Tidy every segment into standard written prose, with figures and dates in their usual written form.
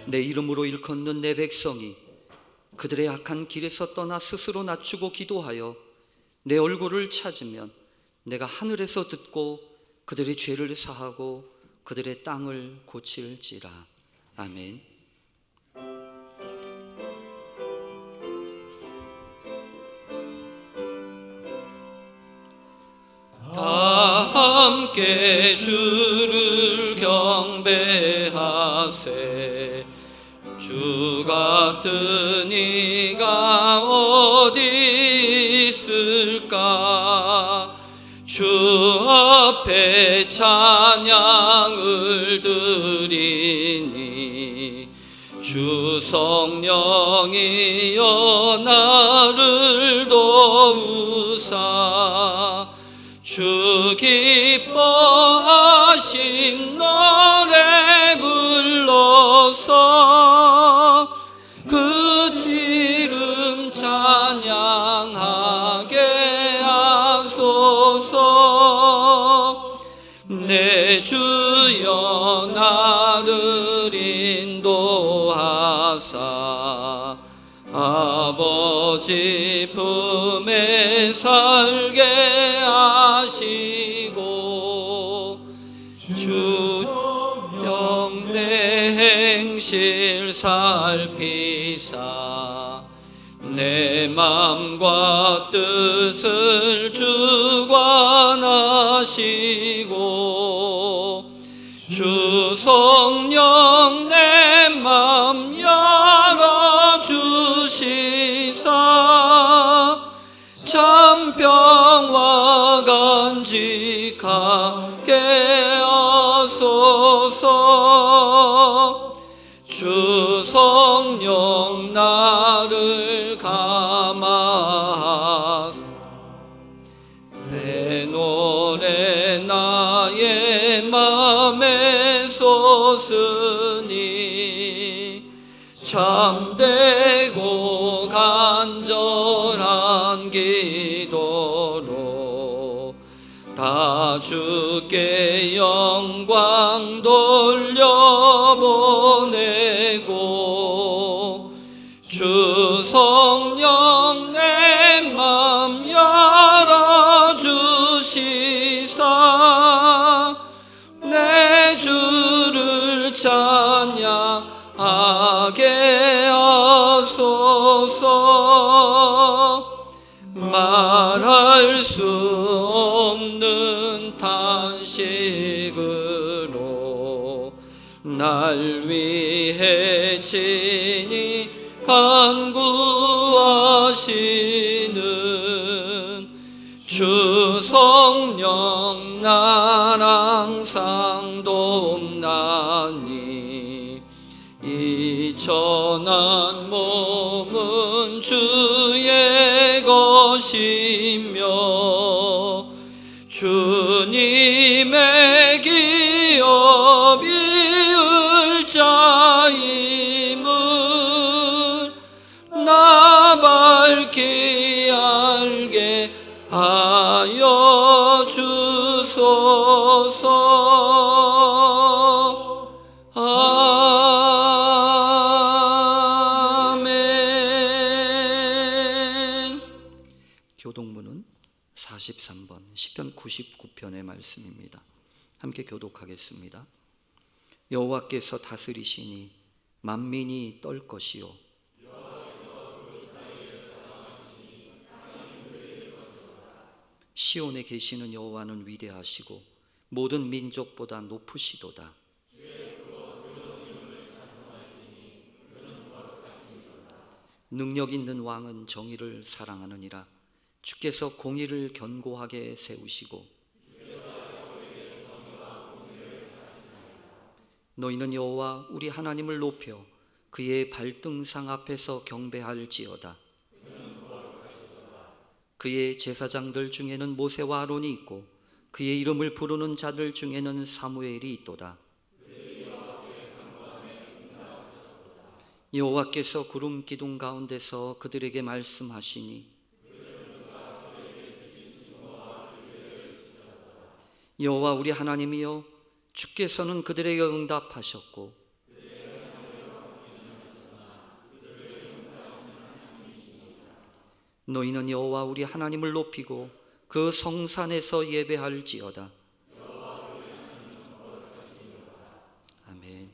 내 이름으로 일컫는 내 백성이 그들의 악한 길에서 떠나 스스로 낮추고 기도하여 내 얼굴을 찾으면 내가 하늘에서 듣고 그들의 죄를 사하고 그들의 땅을 고칠지라. 아멘. 다 함께 주를 경배하세. 주 같은 이가 어디 있을까? 주 앞에 찬양을 드리니 주 성령이여 나를 도우사. 주 기뻐하신 노래 불러서 그 이름 찬양하게 하소서. 내 주여 나를 인도하사 아버지 품에 살게 하시고 주 영내 행실 살피사 내 맘과 뜻을 주관하시고 주 성령 내 맘 열어주시사 참 평화 간직하게 하소서. 주 성령 나를 감화하사 내 노래 나의 맘에 솟으니 참되고 간절한 기도로 다 주께 영광 돌려보내고 주 성령 내 맘 열어주시사 내 주를 찬양하게 하소서. 말할 수 없는 탄식으로 날 위해 친히 간구하시는 주 성령 날 항상 돕나니 이 천한 몸은 주의 것이며 주님의 기업 이을 자임을 나 밝히 알게 하여 주소서. 아멘. 교독문은 43번 시편 99편의 말씀입니다. 함께 교독하겠습니다. 여호와께서 다스리시니 만민이 떨 것이요 시온에 계시는 여호와는 위대하시고 모든 민족보다 높으시도다. 능력 있는 왕은 정의를 사랑하느니라. 주께서 공의를 견고하게 세우시고 너희는 여호와 우리 하나님을 높여 그의 발등상 앞에서 경배할지어다. 그의 제사장들 중에는 모세와 아론이 있고 그의 이름을 부르는 자들 중에는 사무엘이 있도다. 여호와께서 구름 기둥 가운데서 그들에게 말씀하시니 여호와 우리 하나님이여 주께서는 그들에게 응답하셨고 너희는 여호와 우리 하나님을 높이고 그 성산에서 예배할지어다. 아멘.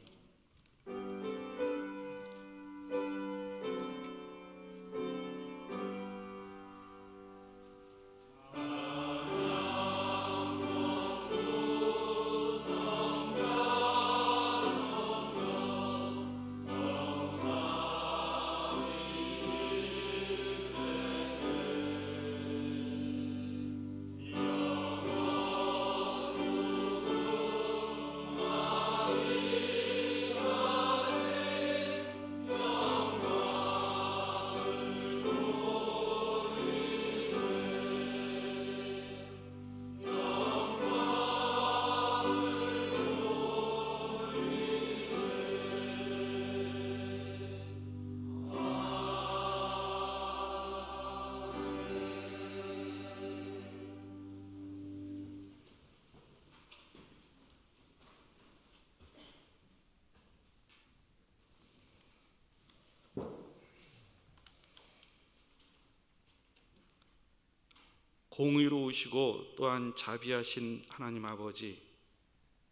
공의로우시고 또한 자비하신 하나님 아버지,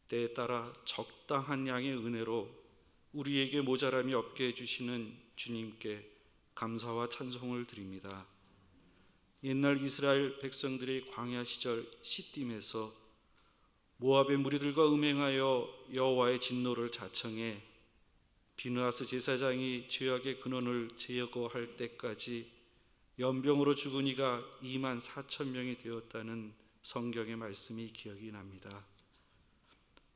때에 따라 적당한 양의 은혜로 우리에게 모자람이 없게 해주시는 주님께 감사와 찬송을 드립니다. 옛날 이스라엘 백성들의 광야 시절 시딤에서 모압의 무리들과 음행하여 여호와의 진노를 자청해 비느하스 제사장이 죄악의 근원을 제거할 때까지 연병으로 죽은 이가 2만 4천 명이 되었다는 성경의 말씀이 기억이 납니다.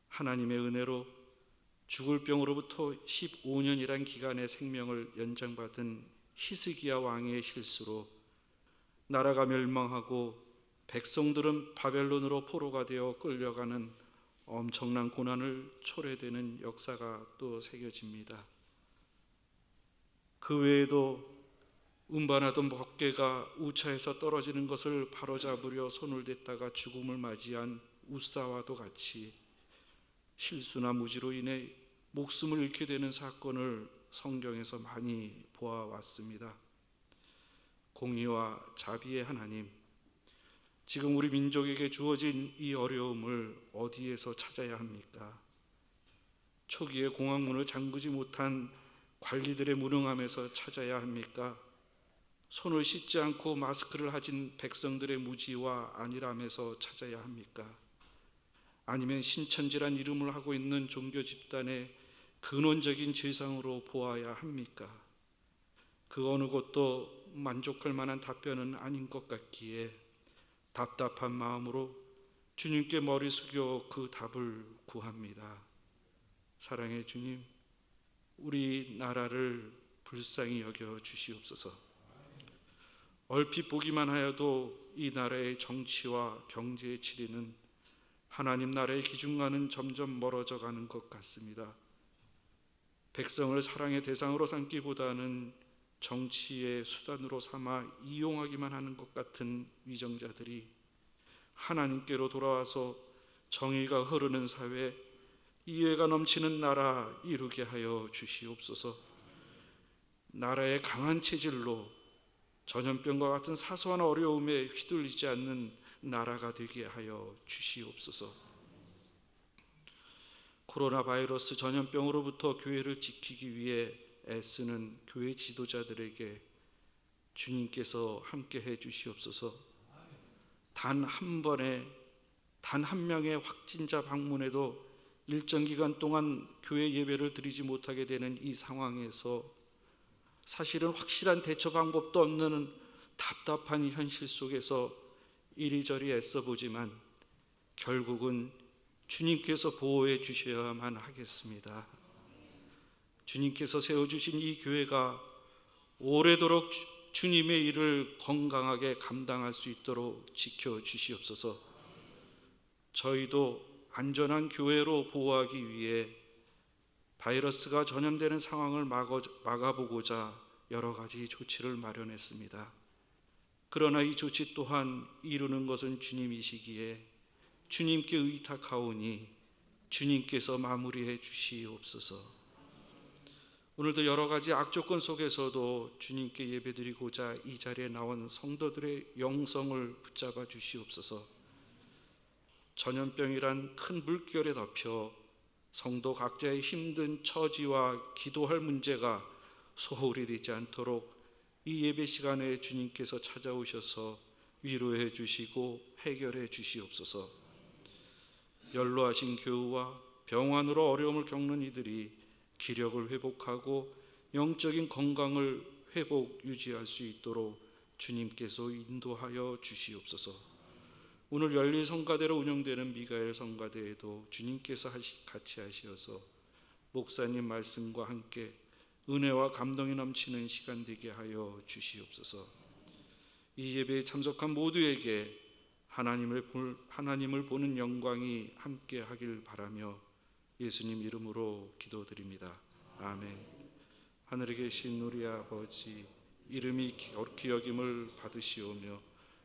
하나님의 은혜로 죽을 병으로부터 15년이란 기간의 생명을 연장받은 히스기야 왕의 실수로 나라가 멸망하고 백성들은 바벨론으로 포로가 되어 끌려가는 엄청난 고난을 초래되는 역사가 또 새겨집니다. 그 외에도 운반하던 법궤가 우차에서 떨어지는 것을 바로잡으려 손을 댔다가 죽음을 맞이한 우사와도 같이 실수나 무지로 인해 목숨을 잃게 되는 사건을 성경에서 많이 보아왔습니다. 공의와 자비의 하나님, 지금 우리 민족에게 주어진 이 어려움을 어디에서 찾아야 합니까? 초기에 공항문을 잠그지 못한 관리들의 무능함에서 찾아야 합니까? 손을 씻지 않고 마스크를 하진 백성들의 무지와 안일함에서 찾아야 합니까? 아니면 신천지란 이름을 하고 있는 종교 집단의 근원적인 죄상으로 보아야 합니까? 그 어느 것도 만족할 만한 답변은 아닌 것 같기에 답답한 마음으로 주님께 머리 숙여 그 답을 구합니다. 사랑의 주님, 우리 나라를 불쌍히 여겨 주시옵소서. 얼핏 보기만 하여도 이 나라의 정치와 경제의 지리는 하나님 나라의 기준과는 점점 멀어져 가는 것 같습니다. 백성을 사랑의 대상으로 삼기보다는 정치의 수단으로 삼아 이용하기만 하는 것 같은 위정자들이 하나님께로 돌아와서 정의가 흐르는 사회, 이해가 넘치는 나라 이루게 하여 주시옵소서. 나라의 강한 체질로 전염병과 같은 사소한 어려움에 휘둘리지 않는 나라가 되게 하여 주시옵소서. 코로나 바이러스 전염병으로부터 교회를 지키기 위해 애쓰는 교회 지도자들에게 주님께서 함께해 주시옵소서. 단 한 번에 단 한 명의 확진자 방문에도 일정 기간 동안 교회 예배를 드리지 못하게 되는 이 상황에서 사실은 확실한 대처 방법도 없는 답답한 현실 속에서 이리저리 애써보지만 결국은 주님께서 보호해 주셔야만 하겠습니다. 주님께서 세워주신 이 교회가 오래도록 주님의 일을 건강하게 감당할 수 있도록 지켜주시옵소서. 저희도 안전한 교회로 보호하기 위해 바이러스가 전염되는 상황을 막아보고자 여러 가지 조치를 마련했습니다. 그러나 이 조치 또한 이루는 것은 주님이시기에 주님께 의탁하오니 주님께서 마무리해 주시옵소서. 오늘도 여러 가지 악조건 속에서도 주님께 예배드리고자 이 자리에 나온 성도들의 영성을 붙잡아 주시옵소서. 전염병이란 큰 물결에 덮여 성도 각자의 힘든 처지와 기도할 문제가 소홀히 되지 않도록 이 예배 시간에 주님께서 찾아오셔서 위로해 주시고 해결해 주시옵소서. 연로하신 교우와 병환으로 어려움을 겪는 이들이 기력을 회복하고 영적인 건강을 유지할 수 있도록 주님께서 인도하여 주시옵소서. 오늘 열린 성가대로 운영되는 미가엘 성가대에도 주님께서 같이 하시어서 목사님 말씀과 함께 은혜와 감동이 넘치는 시간 되게 하여 주시옵소서. 이 예배에 참석한 모두에게 하나님을 보는 영광이 함께 하길 바라며 예수님 이름으로 기도드립니다. 아멘. 하늘에 계신 우리 아버지, 이름이 거룩히 여김을 받으시오며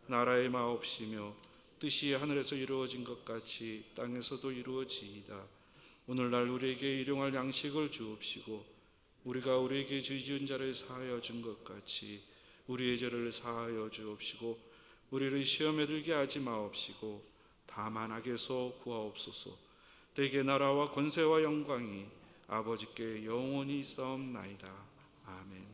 나라의 마옵시며 뜻이 하늘에서 이루어진 것 같이 땅에서도 이루어지이다. 오늘날 우리에게 일용할 양식을 주옵시고 우리가 우리에게 죄 지은 자를 사하여 준 것 같이 우리의 죄를 사하여 주옵시고 우리를 시험에 들게 하지 마옵시고 다만 악에서 구하옵소서. 대개 나라와 권세와 영광이 아버지께 영원히 있사옵나이다. 아멘.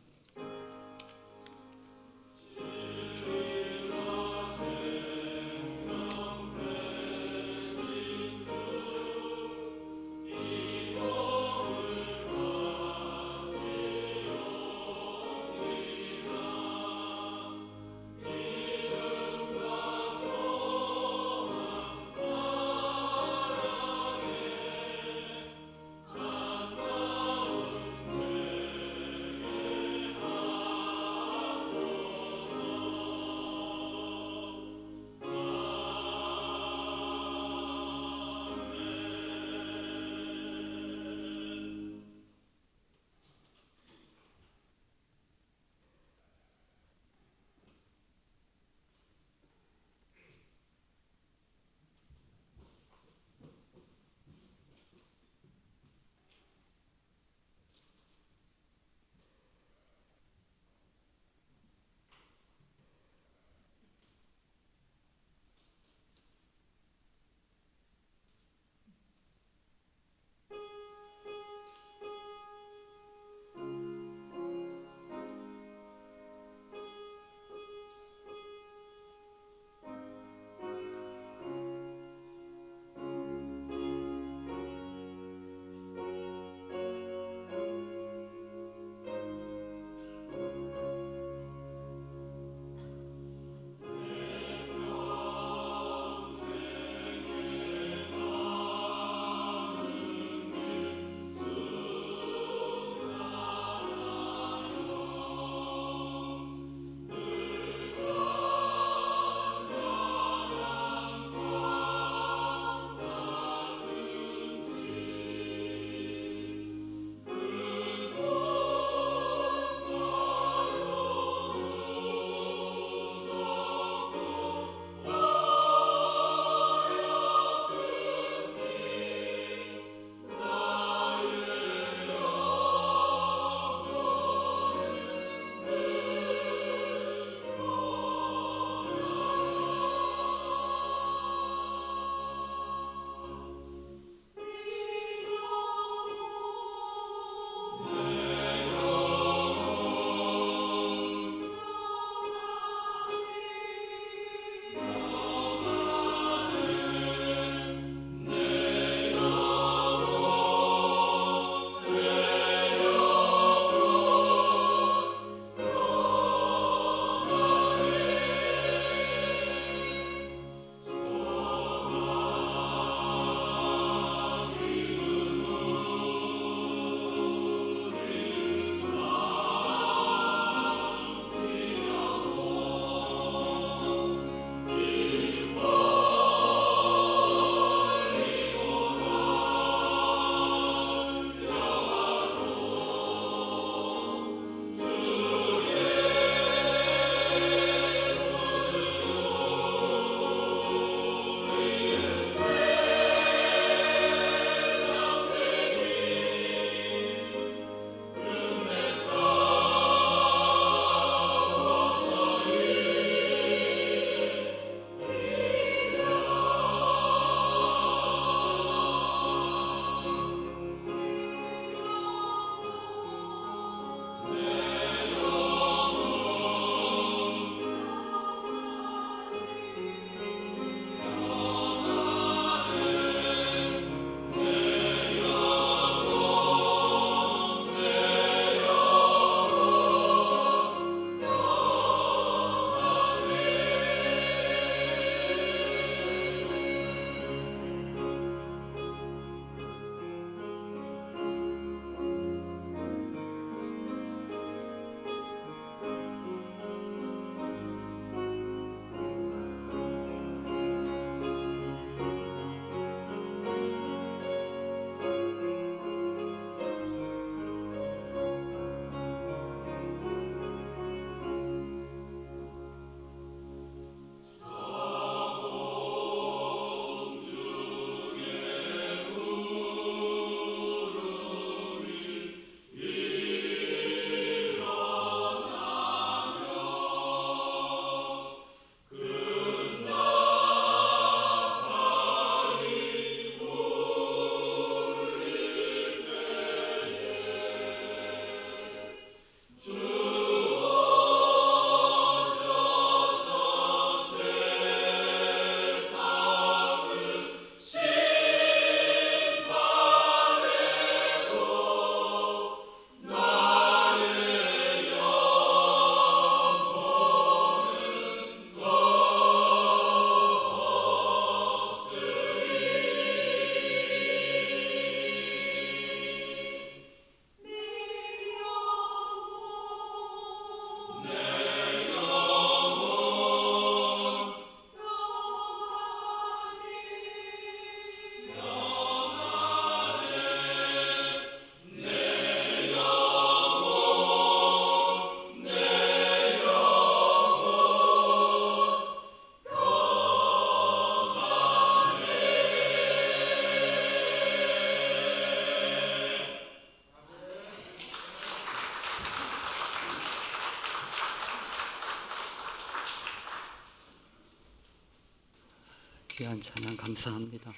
귀한 찬양 감사합니다.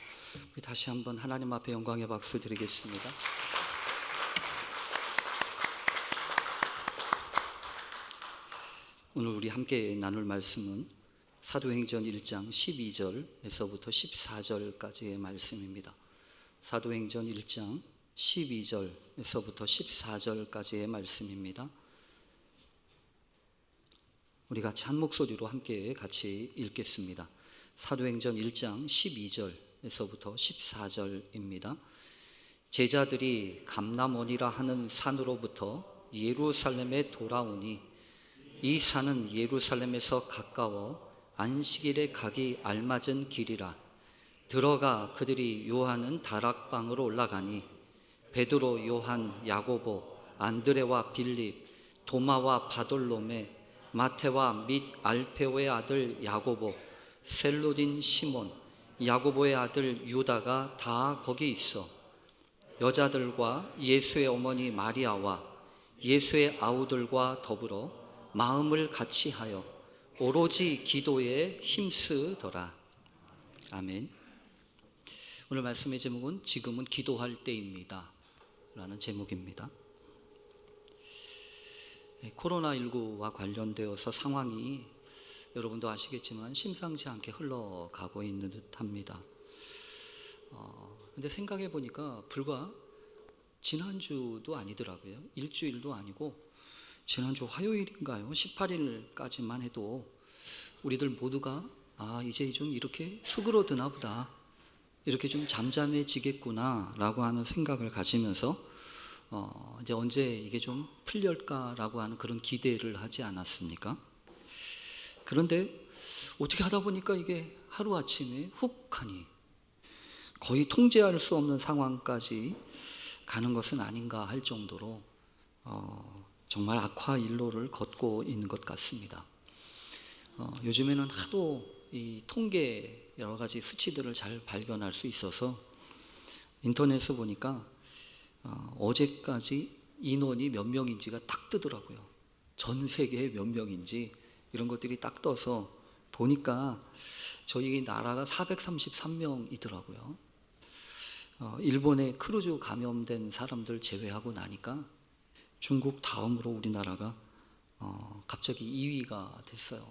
우리 다시 한번 하나님 앞에 영광의 박수 드리겠습니다. 오늘 우리 함께 나눌 말씀은 사도행전 1장 12절에서부터 14절까지의 말씀입니다. 사도행전 1장 12절에서부터 14절까지의 말씀입니다. 우리 같이 한 목소리로 함께 같이 읽겠습니다. 사도행전 1장 12절에서부터 14절입니다. 제자들이 감람원이라 하는 산으로부터 예루살렘에 돌아오니 이 산은 예루살렘에서 가까워 안식일에 가기 알맞은 길이라. 들어가 그들이 요한은 다락방으로 올라가니 베드로, 요한, 야고보, 안드레와 빌립, 도마와 바돌로메, 마테와 및 알페오의 아들 야고보, 셀로딘 시몬, 야고보의 아들 유다가 다 거기 있어 여자들과 예수의 어머니 마리아와 예수의 아우들과 더불어 마음을 같이하여 오로지 기도에 힘쓰더라. 아멘. 오늘 말씀의 제목은 지금은 기도할 때입니다 라는 제목입니다. 코로나19와 관련되어서 상황이 여러분도 아시겠지만 심상치 않게 흘러가고 있는 듯합니다. 근데 생각해 보니까 불과 지난주도 아니더라고요. 일주일도 아니고 지난주 화요일인가요? 18일까지만 해도 우리들 모두가 이제 좀 이렇게 수그러드나 보다, 이렇게 좀 잠잠해지겠구나 라고 하는 생각을 가지면서 이제 언제 이게 좀 풀릴까라고 하는 그런 기대를 하지 않았습니까? 그런데 어떻게 하다 보니까 이게 하루아침에 훅하니 거의 통제할 수 없는 상황까지 가는 것은 아닌가 할 정도로 정말 악화 일로를 걷고 있는 것 같습니다. 요즘에는 하도 이 통계 여러 가지 수치들을 잘 발견할 수 있어서 인터넷에 보니까 어제까지 인원이 몇 명인지가 딱 뜨더라고요. 전 세계에 몇 명인지 이런 것들이 딱 떠서 보니까 저희 나라가 433명이더라고요. 일본의 크루즈 감염된 사람들 제외하고 나니까 중국 다음으로 우리나라가 갑자기 2위가 됐어요.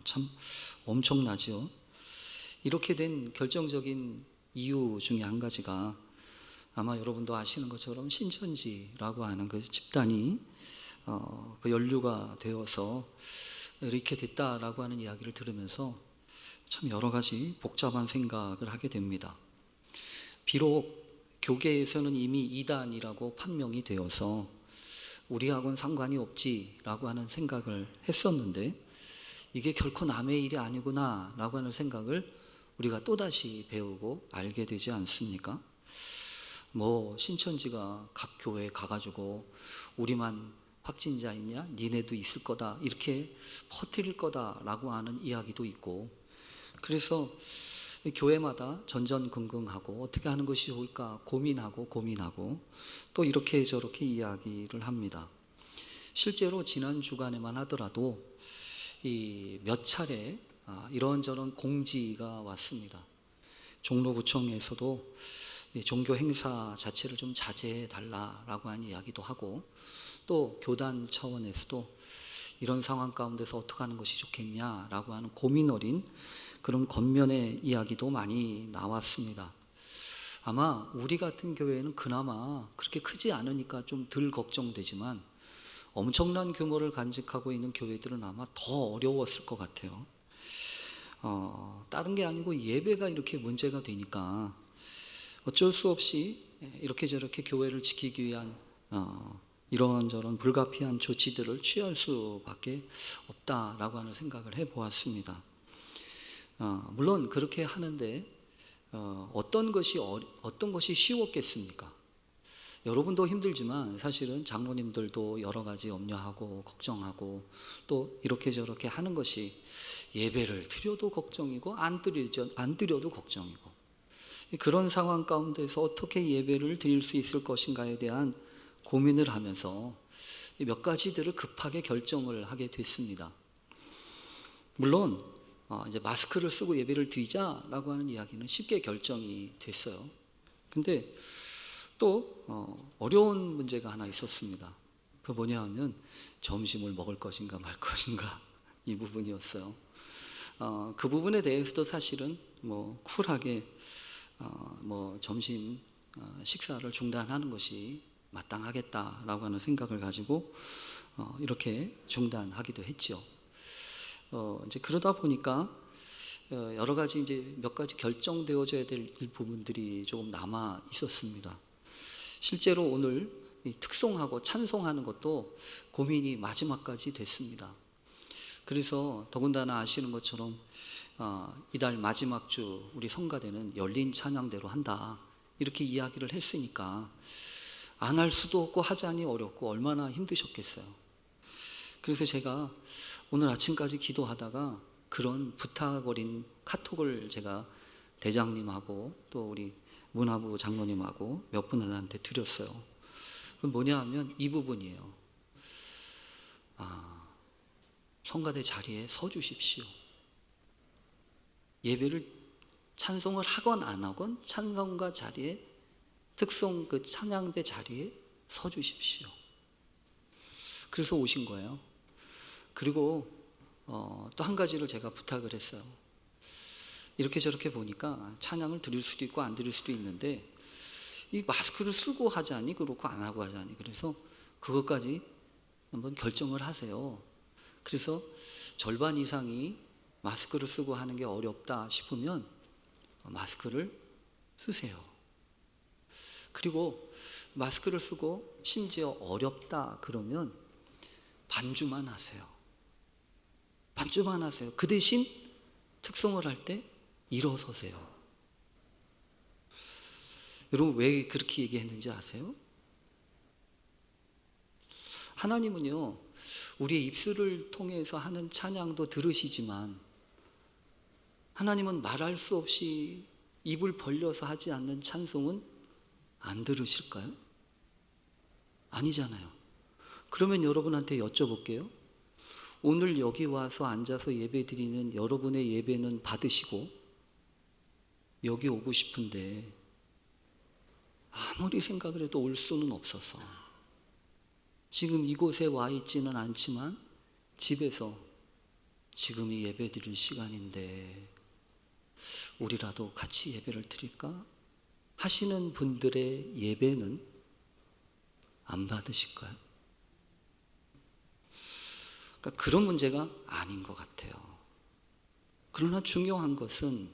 참 엄청나죠. 이렇게 된 결정적인 이유 중에 한 가지가 아마 여러분도 아시는 것처럼 신천지라고 하는 그 집단이 그 연루가 되어서 이렇게 됐다라고 하는 이야기를 들으면서 참 여러 가지 복잡한 생각을 하게 됩니다. 비록 교계에서는 이미 이단이라고 판명이 되어서 우리하고는 상관이 없지라고 하는 생각을 했었는데 이게 결코 남의 일이 아니구나 라고 하는 생각을 우리가 또다시 배우고 알게 되지 않습니까? 신천지가 각 교회에 가가지고 우리만 확진자 있냐? 니네도 있을 거다 이렇게 퍼뜨릴 거다라고 하는 이야기도 있고, 그래서 교회마다 전전긍긍하고 어떻게 하는 것이 좋을까 고민하고 또 이렇게 저렇게 이야기를 합니다. 실제로 지난 주간에만 하더라도 이 몇 차례 이런저런 공지가 왔습니다. 종로구청에서도 종교 행사 자체를 좀 자제해 달라라고 하는 이야기도 하고, 또 교단 차원에서도 이런 상황 가운데서 어떻게 하는 것이 좋겠냐라고 하는 고민 어린 그런 겉면의 이야기도 많이 나왔습니다. 아마 우리 같은 교회는 그나마 그렇게 크지 않으니까 좀 덜 걱정되지만 엄청난 규모를 간직하고 있는 교회들은 아마 더 어려웠을 것 같아요. 다른 게 아니고 예배가 이렇게 문제가 되니까 어쩔 수 없이 이렇게 저렇게 교회를 지키기 위한 이런저런 불가피한 조치들을 취할 수밖에 없다라고 하는 생각을 해보았습니다. 물론 그렇게 하는데 어떤 것이 쉬웠겠습니까? 여러분도 힘들지만 사실은 장로님들도 여러 가지 염려하고 걱정하고 또 이렇게 저렇게 하는 것이 예배를 드려도 걱정이고 안 드려도 걱정이고, 그런 상황 가운데서 어떻게 예배를 드릴 수 있을 것인가에 대한 고민을 하면서 몇 가지들을 급하게 결정을 하게 됐습니다. 물론 이제 마스크를 쓰고 예배를 드리자라고 하는 이야기는 쉽게 결정이 됐어요. 근데 또 어려운 문제가 하나 있었습니다. 그 뭐냐 하면 점심을 먹을 것인가 말 것인가 이 부분이었어요. 그 부분에 대해서도 사실은 뭐 쿨하게 뭐 점심 식사를 중단하는 것이 마땅하겠다라고 하는 생각을 가지고 이렇게 중단하기도 했죠. 이제 그러다 보니까 여러 가지 이제 몇 가지 결정되어져야 될 부분들이 조금 남아 있었습니다. 실제로 오늘 특송하고 찬송하는 것도 고민이 마지막까지 됐습니다. 그래서 더군다나 아시는 것처럼 이달 마지막 주 우리 성가대는 열린 찬양대로 한다 이렇게 이야기를 했으니까 안 할 수도 없고 하자니 어렵고 얼마나 힘드셨겠어요. 그래서 제가 오늘 아침까지 기도하다가 그런 부탁 어린 카톡을 제가 대장님하고 또 우리 문화부 장로님하고 몇 분한테 드렸어요. 그건 뭐냐 하면 이 부분이에요. 성가대 자리에 서 주십시오. 예배를 찬송을 하건 안 하건 찬송가 자리에 특송 그 찬양대 자리에 서 주십시오. 그래서 오신 거예요. 그리고 또 한 가지를 제가 부탁을 했어요. 이렇게 저렇게 보니까 찬양을 드릴 수도 있고 안 드릴 수도 있는데 이 마스크를 쓰고 하자니 그렇고 안 하고 하자니 그래서 그것까지 한번 결정을 하세요. 그래서 절반 이상이 마스크를 쓰고 하는 게 어렵다 싶으면 마스크를 쓰세요. 그리고 마스크를 쓰고 심지어 어렵다 그러면 반주만 하세요. 반주만 하세요. 그 대신 특송을 할 때 일어서세요. 여러분 왜 그렇게 얘기했는지 아세요? 하나님은요 우리의 입술을 통해서 하는 찬양도 들으시지만 하나님은 말할 수 없이 입을 벌려서 하지 않는 찬송은 안 들으실까요? 아니잖아요. 그러면 여러분한테 여쭤볼게요. 오늘 여기 와서 앉아서 예배 드리는 여러분의 예배는 받으시고 여기 오고 싶은데 아무리 생각을 해도 올 수는 없어서 지금 이곳에 와 있지는 않지만 집에서 지금이 예배 드릴 시간인데 우리라도 같이 예배를 드릴까? 하시는 분들의 예배는 안 받으실까요? 그러니까 그런 문제가 아닌 것 같아요. 그러나 중요한 것은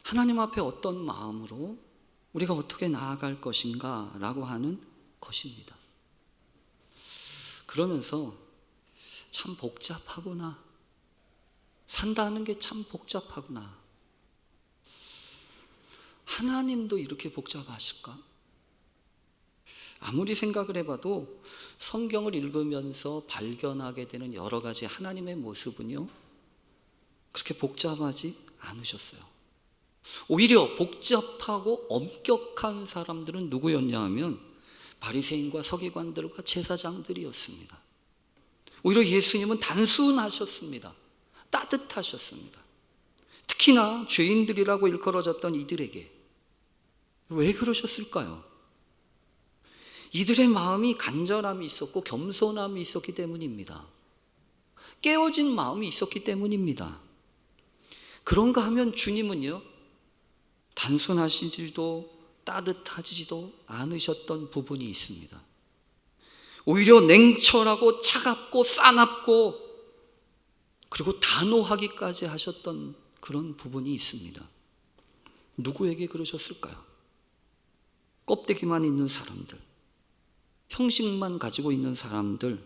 하나님 앞에 어떤 마음으로 우리가 어떻게 나아갈 것인가 라고 하는 것입니다. 그러면서 참 복잡하구나. 산다는 게 참 복잡하구나. 하나님도 이렇게 복잡하실까? 아무리 생각을 해봐도 성경을 읽으면서 발견하게 되는 여러 가지 하나님의 모습은요, 그렇게 복잡하지 않으셨어요. 오히려 복잡하고 엄격한 사람들은 누구였냐 하면 바리새인과 서기관들과 제사장들이었습니다. 오히려 예수님은 단순하셨습니다. 따뜻하셨습니다. 특히나 죄인들이라고 일컬어졌던 이들에게 왜 그러셨을까요? 이들의 마음이 간절함이 있었고 겸손함이 있었기 때문입니다. 깨어진 마음이 있었기 때문입니다. 그런가 하면 주님은요, 단순하시지도 따뜻하지도 않으셨던 부분이 있습니다. 오히려 냉철하고 차갑고 싸납고 그리고 단호하기까지 하셨던 그런 부분이 있습니다. 누구에게 그러셨을까요? 껍데기만 있는 사람들, 형식만 가지고 있는 사람들.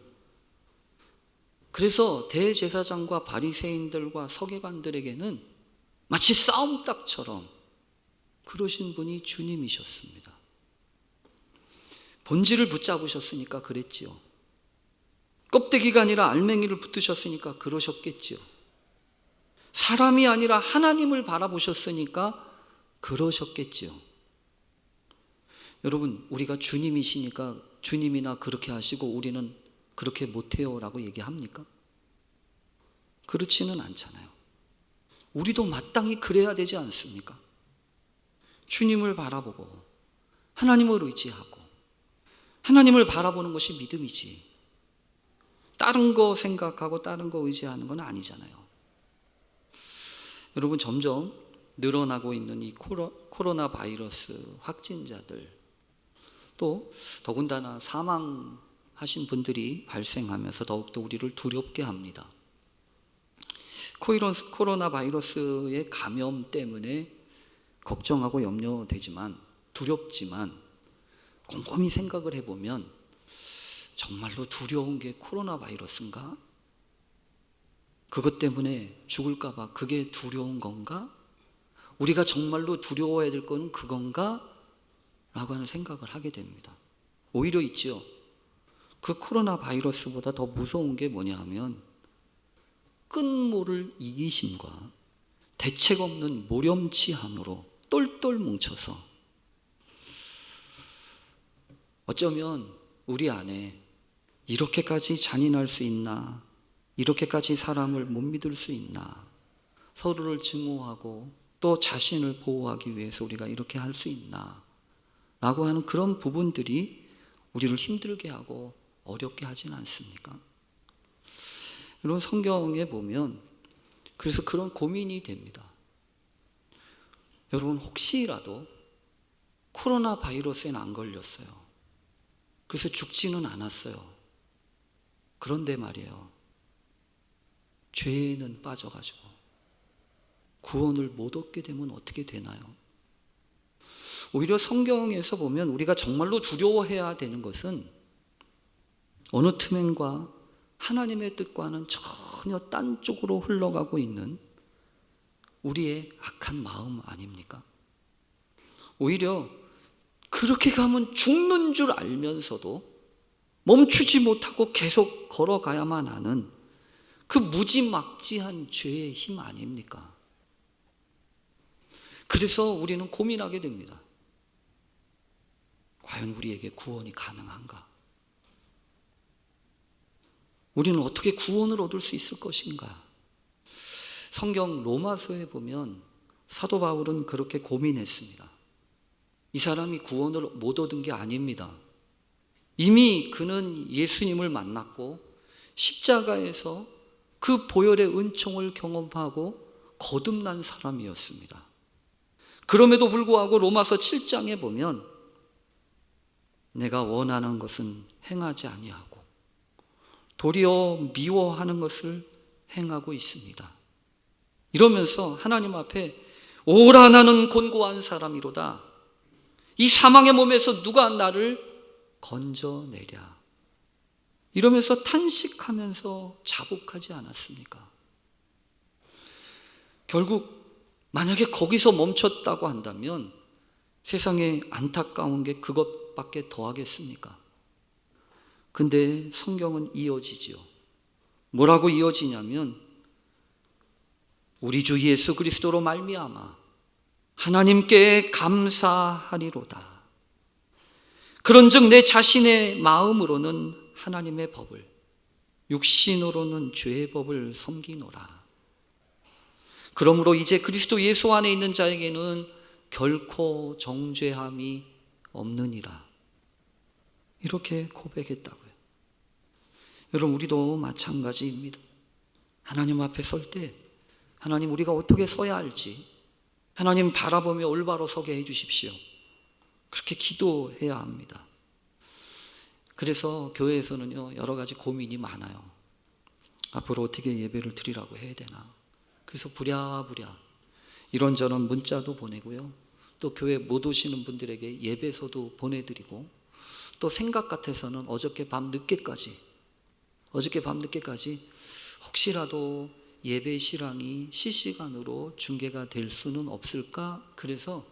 그래서 대제사장과 바리새인들과 서기관들에게는 마치 싸움닭처럼 그러신 분이 주님이셨습니다. 본질을 붙잡으셨으니까 그랬지요. 껍데기가 아니라 알맹이를 붙으셨으니까 그러셨겠지요. 사람이 아니라 하나님을 바라보셨으니까 그러셨겠지요. 여러분, 우리가 주님이시니까 주님이나 그렇게 하시고 우리는 그렇게 못해요 라고 얘기합니까? 그렇지는 않잖아요. 우리도 마땅히 그래야 되지 않습니까? 주님을 바라보고 하나님을 의지하고 하나님을 바라보는 것이 믿음이지, 다른 거 생각하고 다른 거 의지하는 건 아니잖아요. 여러분, 점점 늘어나고 있는 이 코로나 바이러스 확진자들, 또 더군다나 사망하신 분들이 발생하면서 더욱더 우리를 두렵게 합니다. 코로나 바이러스의 감염 때문에 걱정하고 염려되지만, 두렵지만 곰곰이 생각을 해보면 정말로 두려운 게 코로나 바이러스인가? 그것 때문에 죽을까 봐 그게 두려운 건가? 우리가 정말로 두려워해야 될 건 그건가? 라고 하는 생각을 하게 됩니다. 오히려 있죠. 그 코로나 바이러스보다 더 무서운 게 뭐냐 하면 끈모를 이기심과 대책 없는 모렴치함으로 똘똘 뭉쳐서 어쩌면 우리 안에 이렇게까지 잔인할 수 있나, 이렇게까지 사람을 못 믿을 수 있나, 서로를 증오하고 또 자신을 보호하기 위해서 우리가 이렇게 할 수 있나 라고 하는 그런 부분들이 우리를 힘들게 하고 어렵게 하진 않습니까? 여러분, 성경에 보면 그래서 그런 고민이 됩니다. 여러분, 혹시라도 코로나 바이러스에는 안 걸렸어요. 그래서 죽지는 않았어요. 그런데 말이에요, 죄에는 빠져가지고 구원을 못 얻게 되면 어떻게 되나요? 오히려 성경에서 보면 우리가 정말로 두려워해야 되는 것은 어느 틈엔과 하나님의 뜻과는 전혀 딴 쪽으로 흘러가고 있는 우리의 악한 마음 아닙니까? 오히려 그렇게 가면 죽는 줄 알면서도 멈추지 못하고 계속 걸어가야만 하는 그 무지막지한 죄의 힘 아닙니까? 그래서 우리는 고민하게 됩니다. 과연 우리에게 구원이 가능한가? 우리는 어떻게 구원을 얻을 수 있을 것인가? 성경 로마서에 보면 사도 바울은 그렇게 고민했습니다. 이 사람이 구원을 못 얻은 게 아닙니다. 이미 그는 예수님을 만났고 십자가에서 그 보혈의 은총을 경험하고 거듭난 사람이었습니다. 그럼에도 불구하고 로마서 7장에 보면 내가 원하는 것은 행하지 아니하고 도리어 미워하는 것을 행하고 있습니다. 이러면서 하나님 앞에 오라 나는 곤고한 사람이로다. 이 사망의 몸에서 누가 나를 건져내랴. 이러면서 탄식하면서 자복하지 않았습니까? 결국 만약에 거기서 멈췄다고 한다면 세상에 안타까운 게 그것밖에 더 하겠습니까? 근데 성경은 이어지죠. 뭐라고 이어지냐면 우리 주 예수 그리스도로 말미암아 하나님께 감사하리로다. 그런즉 내 자신의 마음으로는 하나님의 법을, 육신으로는 죄의 법을 섬기노라. 그러므로 이제 그리스도 예수 안에 있는 자에게는 결코 정죄함이 없느니라. 이렇게 고백했다고요. 여러분, 우리도 마찬가지입니다. 하나님 앞에 설 때 하나님, 우리가 어떻게 서야 할지 하나님 바라보며 올바로 서게 해 주십시오. 그렇게 기도해야 합니다. 그래서 교회에서는요, 여러 가지 고민이 많아요. 앞으로 어떻게 예배를 드리라고 해야 되나. 그래서 부랴부랴 이런저런 문자도 보내고요, 또 교회 못 오시는 분들에게 예배서도 보내드리고, 또 생각 같아서는 어저께 밤 늦게까지 혹시라도 예배 실황이 실시간으로 중계가 될 수는 없을까? 그래서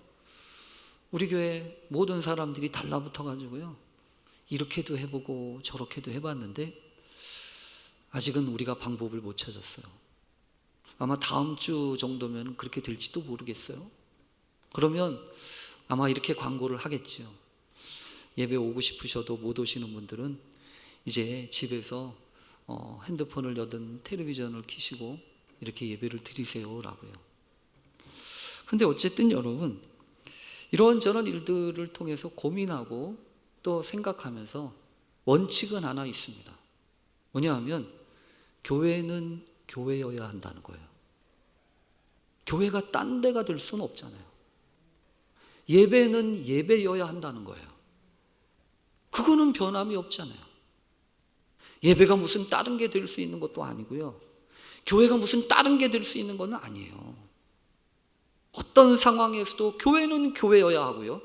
우리 교회 모든 사람들이 달라붙어 가지고요, 이렇게도 해보고 저렇게도 해봤는데 아직은 우리가 방법을 못 찾았어요. 아마 다음 주 정도면 그렇게 될지도 모르겠어요. 그러면 아마 이렇게 광고를 하겠죠. 예배 오고 싶으셔도 못 오시는 분들은 이제 집에서 핸드폰을 여든 텔레비전을 켜시고 이렇게 예배를 드리세요라고요. 근데 어쨌든 여러분, 이런저런 일들을 통해서 고민하고 또 생각하면서 원칙은 하나 있습니다. 뭐냐 하면 교회는 교회여야 한다는 거예요. 교회가 딴 데가 될 수는 없잖아요. 예배는 예배여야 한다는 거예요. 그거는 변함이 없잖아요. 예배가 무슨 다른 게 될 수 있는 것도 아니고요. 교회가 무슨 다른 게 될 수 있는 건 아니에요. 어떤 상황에서도 교회는 교회여야 하고요.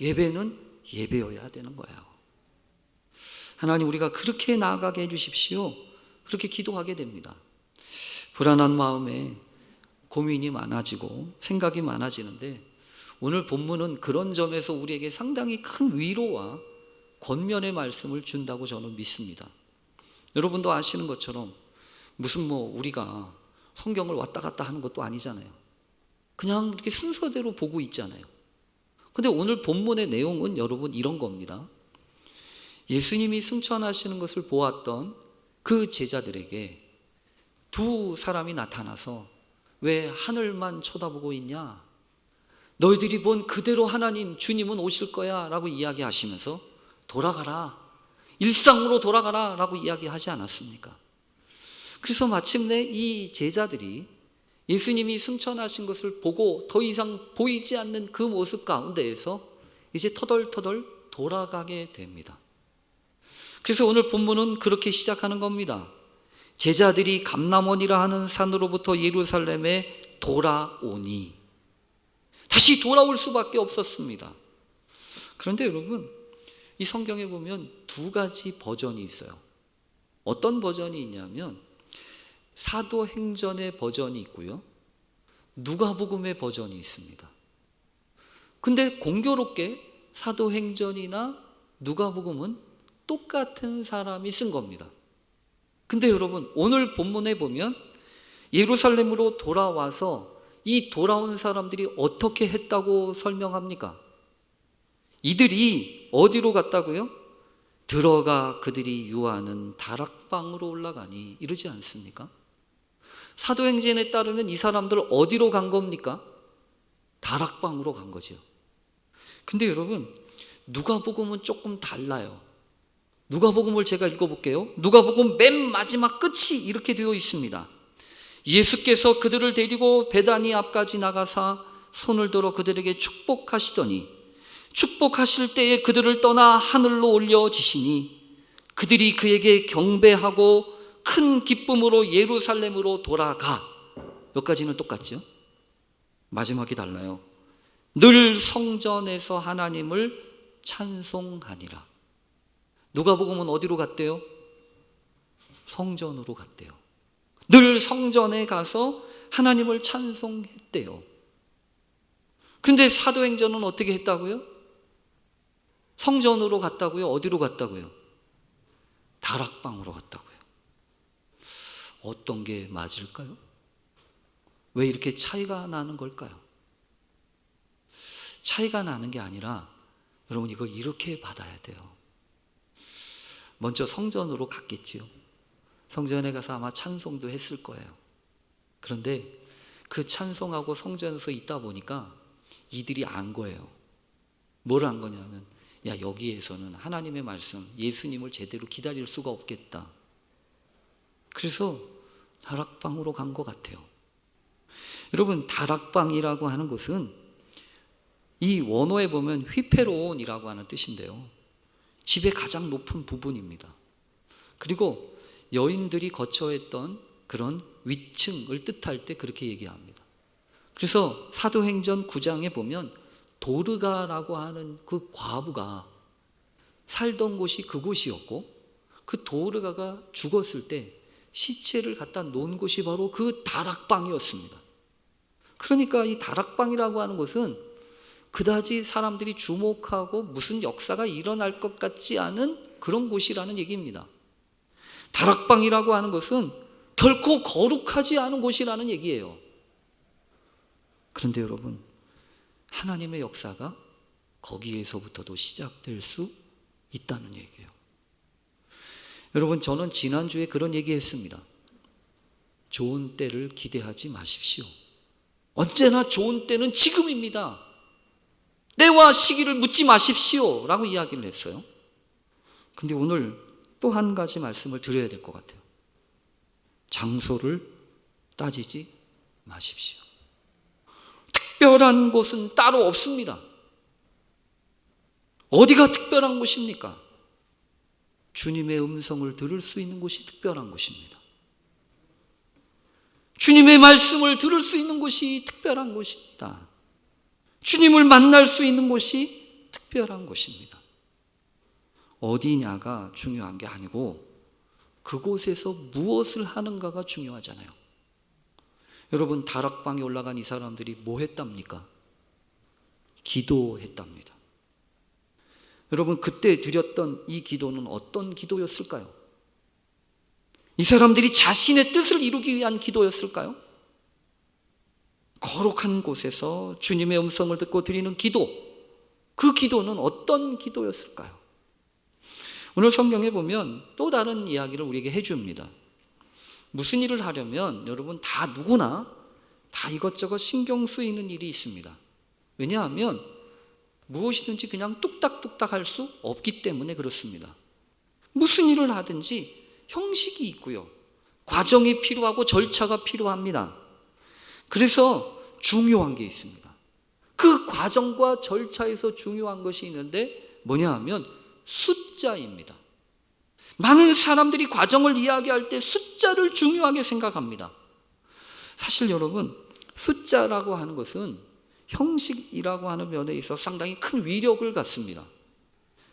예배는 예배여야 되는 거예요. 하나님, 우리가 그렇게 나아가게 해주십시오. 그렇게 기도하게 됩니다. 불안한 마음에 고민이 많아지고 생각이 많아지는데, 오늘 본문은 그런 점에서 우리에게 상당히 큰 위로와 권면의 말씀을 준다고 저는 믿습니다. 여러분도 아시는 것처럼 무슨 우리가 성경을 왔다 갔다 하는 것도 아니잖아요. 그냥 이렇게 순서대로 보고 있잖아요. 근데 오늘 본문의 내용은 여러분 이런 겁니다. 예수님이 승천하시는 것을 보았던 그 제자들에게 두 사람이 나타나서 왜 하늘만 쳐다보고 있냐? 너희들이 본 그대로 하나님, 주님은 오실 거야 라고 이야기하시면서 돌아가라, 일상으로 돌아가라 라고 이야기하지 않았습니까? 그래서 마침내 이 제자들이 예수님이 승천하신 것을 보고 더 이상 보이지 않는 그 모습 가운데에서 이제 터덜터덜 돌아가게 됩니다. 그래서 오늘 본문은 그렇게 시작하는 겁니다. 제자들이 감람원이라 하는 산으로부터 예루살렘에 돌아오니, 다시 돌아올 수밖에 없었습니다. 그런데 여러분, 이 성경에 보면 두 가지 버전이 있어요. 어떤 버전이 있냐면 사도행전의 버전이 있고요, 누가복음의 버전이 있습니다. 근데 공교롭게 사도행전이나 누가복음은 똑같은 사람이 쓴 겁니다. 근데 여러분, 오늘 본문에 보면 예루살렘으로 돌아와서 이 돌아온 사람들이 어떻게 했다고 설명합니까? 이들이 어디로 갔다고요? 들어가 그들이 유하는 다락방으로 올라가니, 이러지 않습니까? 사도행전에 따르면 이 사람들 어디로 간 겁니까? 다락방으로 간 거죠. 근데 여러분, 누가복음은 조금 달라요. 누가복음을 제가 읽어볼게요. 누가복음 맨 마지막 끝이 이렇게 되어 있습니다. 예수께서 그들을 데리고 베다니 앞까지 나가사 손을 들어 그들에게 축복하시더니 축복하실 때에 그들을 떠나 하늘로 올려지시니 그들이 그에게 경배하고 큰 기쁨으로 예루살렘으로 돌아가. 여기까지는 똑같죠? 마지막이 달라요. 늘 성전에서 하나님을 찬송하니라. 누가복음은 어디로 갔대요? 성전으로 갔대요. 늘 성전에 가서 하나님을 찬송했대요. 그런데 사도행전은 어떻게 했다고요? 성전으로 갔다고요? 어디로 갔다고요? 다락방으로 갔다고요. 어떤 게 맞을까요? 왜 이렇게 차이가 나는 걸까요? 차이가 나는 게 아니라 여러분, 이걸 이렇게 받아야 돼요. 먼저 성전으로 갔겠지요. 성전에 가서 아마 찬송도 했을 거예요. 그런데 그 찬송하고 성전에서 있다 보니까 이들이 안 거예요. 뭘 안 거냐면, 야, 여기에서는 하나님의 말씀, 예수님을 제대로 기다릴 수가 없겠다. 그래서 다락방으로 간 것 같아요. 여러분, 다락방이라고 하는 것은 이 원어에 보면 휘페론이라고 하는 뜻인데요, 집의 가장 높은 부분입니다. 그리고 여인들이 거처했던 그런 위층을 뜻할 때 그렇게 얘기합니다. 그래서 사도행전 9장에 보면 도르가라고 하는 그 과부가 살던 곳이 그곳이었고, 그 도르가가 죽었을 때 시체를 갖다 놓은 곳이 바로 그 다락방이었습니다. 그러니까 이 다락방이라고 하는 것은 그다지 사람들이 주목하고 무슨 역사가 일어날 것 같지 않은 그런 곳이라는 얘기입니다. 다락방이라고 하는 것은 결코 거룩하지 않은 곳이라는 얘기예요. 그런데 여러분, 하나님의 역사가 거기에서부터도 시작될 수 있다는 얘기예요. 여러분, 저는 지난주에 그런 얘기했습니다. 좋은 때를 기대하지 마십시오. 언제나 좋은 때는 지금입니다. 때와 시기를 묻지 마십시오 라고 이야기를 했어요. 근데 오늘 또 한 가지 말씀을 드려야 될 것 같아요. 장소를 따지지 마십시오. 특별한 곳은 따로 없습니다. 어디가 특별한 곳입니까? 주님의 음성을 들을 수 있는 곳이 특별한 곳입니다. 주님의 말씀을 들을 수 있는 곳이 특별한 곳입니다. 주님을 만날 수 있는 곳이 특별한 곳입니다. 어디냐가 중요한 게 아니고 그곳에서 무엇을 하는가가 중요하잖아요. 여러분, 다락방에 올라간 이 사람들이 뭐 했답니까? 기도했답니다. 여러분, 그때 드렸던 이 기도는 어떤 기도였을까요? 이 사람들이 자신의 뜻을 이루기 위한 기도였을까요? 거룩한 곳에서 주님의 음성을 듣고 드리는 기도, 그 기도는 어떤 기도였을까요? 오늘 성경에 보면 또 다른 이야기를 우리에게 해줍니다. 무슨 일을 하려면 여러분 누구나 다 이것저것 신경 쓰이는 일이 있습니다. 왜냐하면 무엇이든지 그냥 뚝딱뚝딱 할 수 없기 때문에 그렇습니다. 무슨 일을 하든지 형식이 있고요, 과정이 필요하고 절차가 필요합니다. 그래서 중요한 게 있습니다. 그 과정과 절차에서 중요한 것이 있는데 뭐냐 하면 숫자입니다. 많은 사람들이 과정을 이야기할 때 숫자를 중요하게 생각합니다. 사실 여러분, 숫자라고 하는 것은 형식이라고 하는 면에 있어서 상당히 큰 위력을 갖습니다.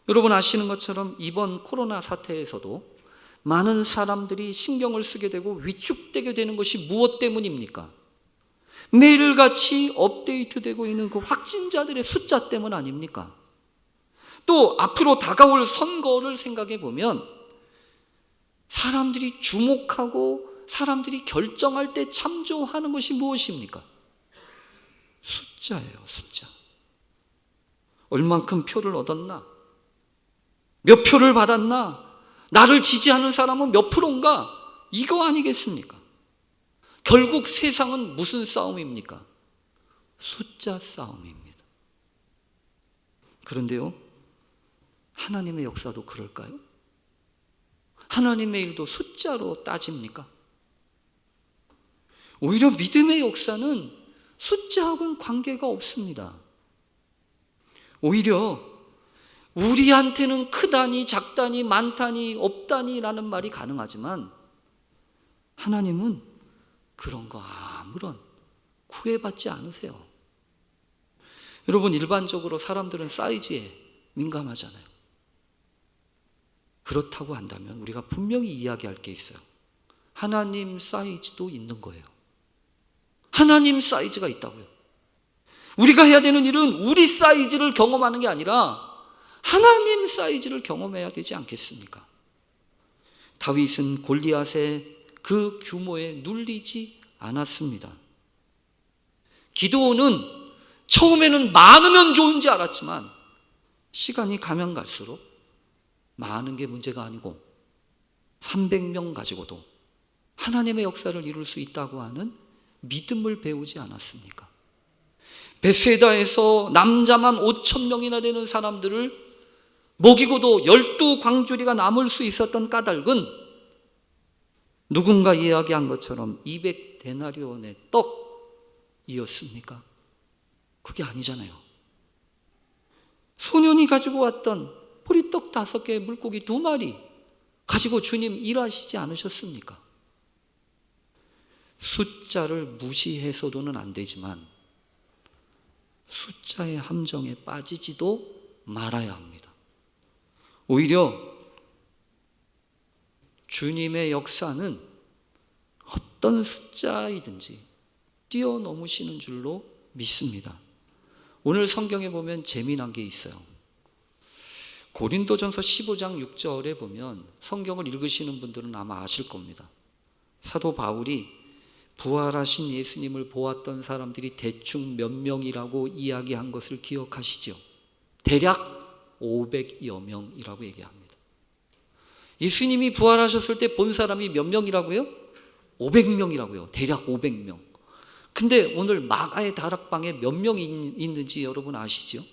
여러분 아시는 것처럼 이번 코로나 사태에서도 많은 사람들이 신경을 쓰게 되고 위축되게 되는 것이 무엇 때문입니까? 매일같이 업데이트되고 있는 그 확진자들의 숫자 때문 아닙니까? 또 앞으로 다가올 선거를 생각해 보면 사람들이 주목하고 사람들이 결정할 때 참조하는 것이 무엇입니까? 숫자예요, 숫자. 얼만큼 표를 얻었나? 몇 표를 받았나? 나를 지지하는 사람은 몇 프로인가? 이거 아니겠습니까? 결국 세상은 무슨 싸움입니까? 숫자 싸움입니다. 그런데요, 하나님의 역사도 그럴까요? 하나님의 일도 숫자로 따집니까? 오히려 믿음의 역사는 숫자하고는 관계가 없습니다. 오히려 우리한테는 크다니 작다니 많다니 없다니라는 말이 가능하지만 하나님은 그런 거 아무런 구애받지 않으세요. 여러분, 일반적으로 사람들은 사이즈에 민감하잖아요. 그렇다고 한다면 우리가 분명히 이야기할 게 있어요. 하나님 사이즈도 있는 거예요. 하나님 사이즈가 있다고요. 우리가 해야 되는 일은 우리 사이즈를 경험하는 게 아니라 하나님 사이즈를 경험해야 되지 않겠습니까? 다윗은 골리앗의 그 규모에 눌리지 않았습니다. 기드온은 처음에는 많으면 좋은지 알았지만 시간이 가면 갈수록 많은 게 문제가 아니고 300명 가지고도 하나님의 역사를 이룰 수 있다고 하는 믿음을 배우지 않았습니까? 베세다에서 남자만 5,000명이나 되는 사람들을 먹이고도 12광주리가 남을 수 있었던 까닭은 누군가 이야기한 것처럼 200데나리온의 떡이었습니까? 그게 아니잖아요. 소년이 가지고 왔던 보리떡 5개, 물고기 2마리 가지고 주님 일하시지 않으셨습니까? 숫자를 무시해서도는 안 되지만 숫자의 함정에 빠지지도 말아야 합니다. 오히려 주님의 역사는 어떤 숫자이든지 뛰어넘으시는 줄로 믿습니다. 오늘 성경에 보면 재미난 게 있어요. 고린도전서 15장 6절에 보면 성경을 읽으시는 분들은 아마 아실 겁니다. 사도 바울이 부활하신 예수님을 보았던 사람들이 대충 몇 명이라고 이야기한 것을 기억하시죠? 대략 500여 명이라고 얘기합니다. 예수님이 부활하셨을 때 본 사람이 몇 명이라고요? 500명이라고요. 대략 500명. 근데 오늘 마가의 다락방에 몇 명이 있는지 여러분 아시죠?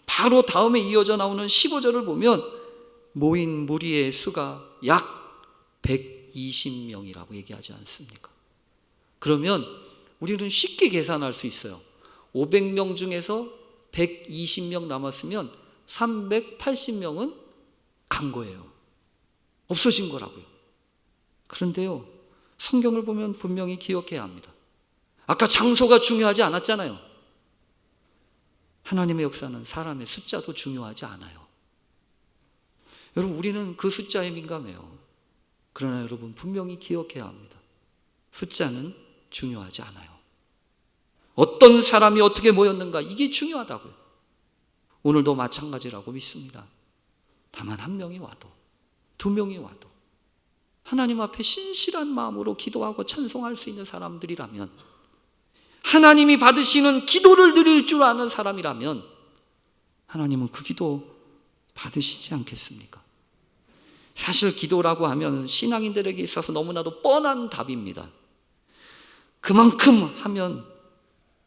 바로 다음에 이어져 나오는 15절을 보면 모인 무리의 수가 약 120명이라고 얘기하지 않습니까? 그러면 우리는 쉽게 계산할 수 있어요. 500명 중에서 120명 남았으면 380명은 간 거예요. 없어진 거라고요. 그런데요, 성경을 보면 분명히 기억해야 합니다. 아까 장소가 중요하지 않았잖아요. 하나님의 역사는 사람의 숫자도 중요하지 않아요. 여러분, 우리는 그 숫자에 민감해요. 그러나 여러분, 분명히 기억해야 합니다. 숫자는 중요하지 않아요. 어떤 사람이 어떻게 모였는가, 이게 중요하다고요. 오늘도 마찬가지라고 믿습니다. 다만 한 명이 와도, 두 명이 와도 하나님 앞에 신실한 마음으로 기도하고 찬송할 수 있는 사람들이라면, 하나님이 받으시는 기도를 드릴 줄 아는 사람이라면 하나님은 그 기도 받으시지 않겠습니까? 사실 기도라고 하면 신앙인들에게 있어서 너무나도 뻔한 답입니다. 그만큼 하면